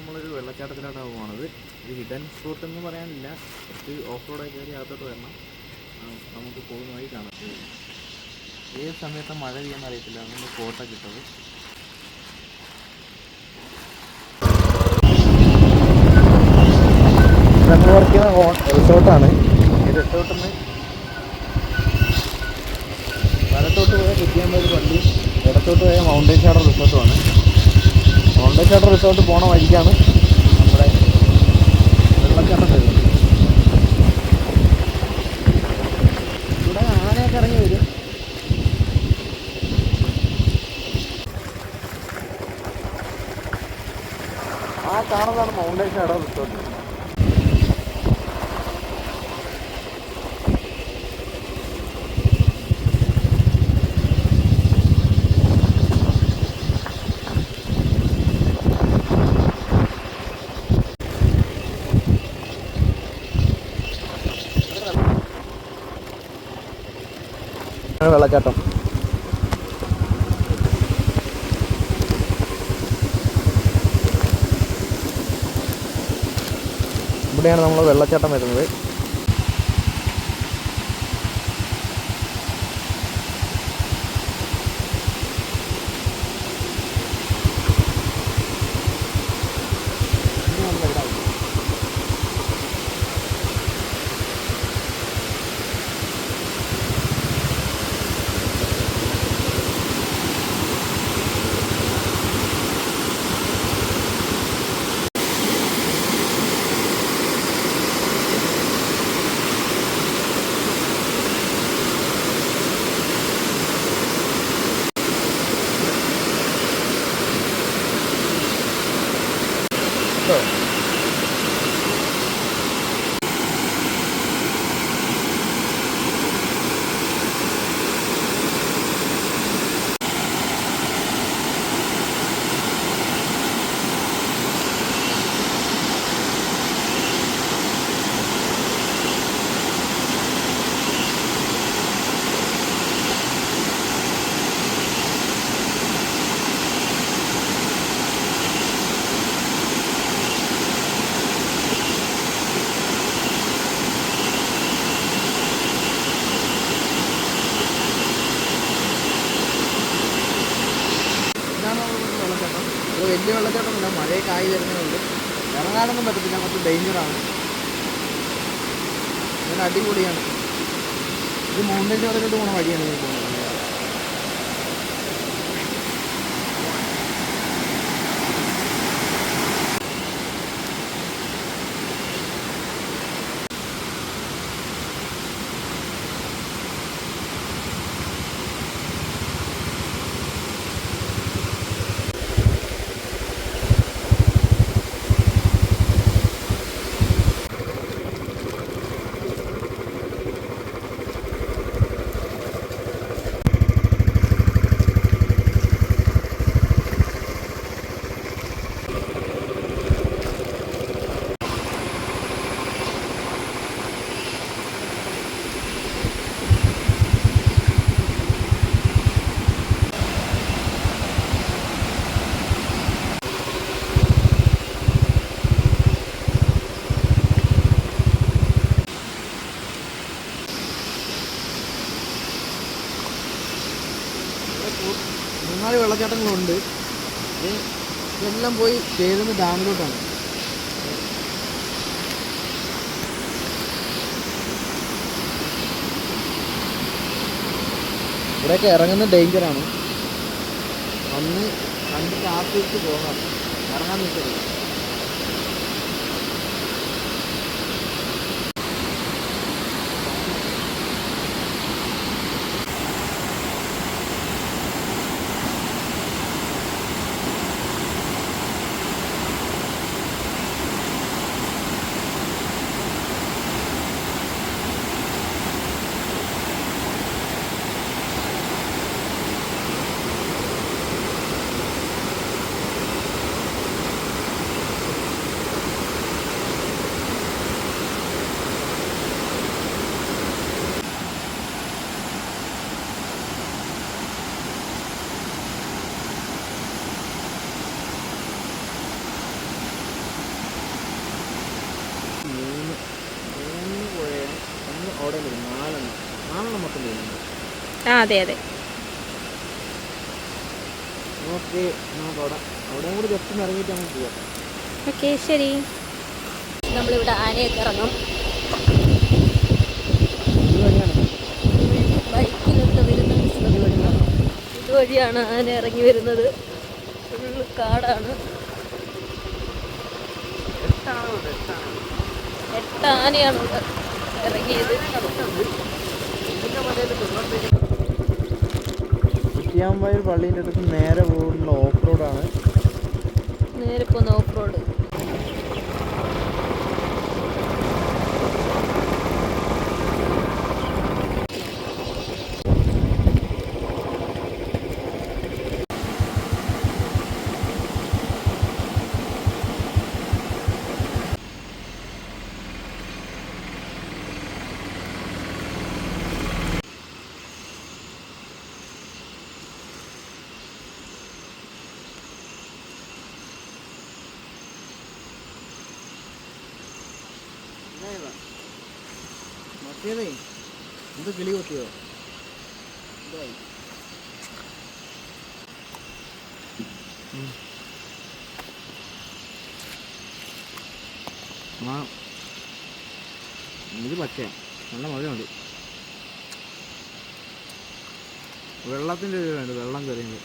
നമ്മളൊരു വെള്ളച്ചാട്ടത്തിലോട്ടാണ് പോകുന്നത്. ഇത് ഹിഡൻ സ്പോട്ട് എന്ന് പറയാനില്ല, കുറച്ച് ഓഫ് റോഡൊക്കെ കയറി അകത്തോട്ട് വരണം. നമുക്ക് പോകുന്ന വഴി കാണാം. ഏത് സമയത്ത് മഴ പെയ്യാന്ന് അറിയത്തില്ല, നമ്മൾ കോട്ടൊക്കെ ഇട്ടത്. നമ്മൾ വർക്ക് ചെയ്യുന്ന റിസോർട്ടാണ്. ഈ റിസോർട്ടിൽ നിന്ന് വലത്തോട്ട് പോയ കുറ്റിയാമ്പേര് പള്ളി, ഇടത്തോട്ട് പോയ മൗണ്ടൻ ഷാഡോ റിസോർട്ടുമാണ്. മൗണ്ടൻ ഷാഡോ റിസോർട്ട് പോണ വഴിക്കാണ് നമ്മുടെ വെള്ളച്ചാട്ടം വരുന്നത്. ഇവിടെ ആനയൊക്കെ ഇറങ്ങി വരും. ആ കാണുന്നതാണ് മൗണ്ടൻ ഷാഡോ റിസോർട്ട്. വെള്ളച്ചാട്ടം ഇവിടെയാണ് നമ്മൾ വെള്ളച്ചാട്ടം വരുന്നത്. വലിയ വെള്ളച്ചാട്ടമല്ല, മഴയൊക്കെ ആയി വരുന്നതുകൊണ്ട് ഇറങ്ങാനൊന്നും പറ്റത്തില്ല, കുറച്ച് ഡേഞ്ചറാണ്. ഇതിന് അടിപൊളിയാണ്. ഇത് മൗണ്ടൻ ഷോറിലോട്ട് പോകുന്ന വഴിയാണ് ഞാൻ പോകുന്നത്. മൂന്നാല് വെള്ളച്ചാട്ടങ്ങളുണ്ട്. ഇതെല്ലാം പോയി ചേരുന്ന ഡാമിലോട്ടാണ്. ഇവിടെയൊക്കെ ഇറങ്ങുന്ന ഡേഞ്ചറാണ്. വന്ന് കണ്ടിട്ട് ആസ്വദിച്ച് പോകാം, ഇറങ്ങാൻ നിൽക്കരുത്. അവിടെ വരും 4 മൊത്തം വരുന്നുണ്ട്. ആ അതെ അതെ. ഓക്കെ, നമുക്ക് അവിടെയും കൂടി ജസ്റ്റ് ഒന്ന് ഇറങ്ങിയിട്ട് നമുക്ക് പോവാം. ഓക്കെ ശരി. നമ്മളിവിടെ ആനയൊക്കെ ഇറങ്ങും. ബൈക്കിലൊക്കെ വരുന്ന ഇതുവഴിയാണ് ആന ഇറങ്ങി വരുന്നത്. ഫുള്ള് കാടാണ്. 8 ആനയാണ് ഇവിടെ ഇറങ്ങിയത്. കുറ്റിയാമ്പയിൽ പള്ളീൻ്റെ അടുത്ത് നേരെ പോകുന്ന ഓഫ് റോഡാണ്. നേരെ പോകുന്ന ഓഫ് റോഡ്. മറ്റേതേ എന്ത് കിളി കൊത്തിയോ? ആ ഇത് പച്ചയാണ്, നല്ല മഴയുണ്ട്. വെള്ളത്തിൻ്റെ ഒരു വേണ്ട, വെള്ളം കയറിയത്.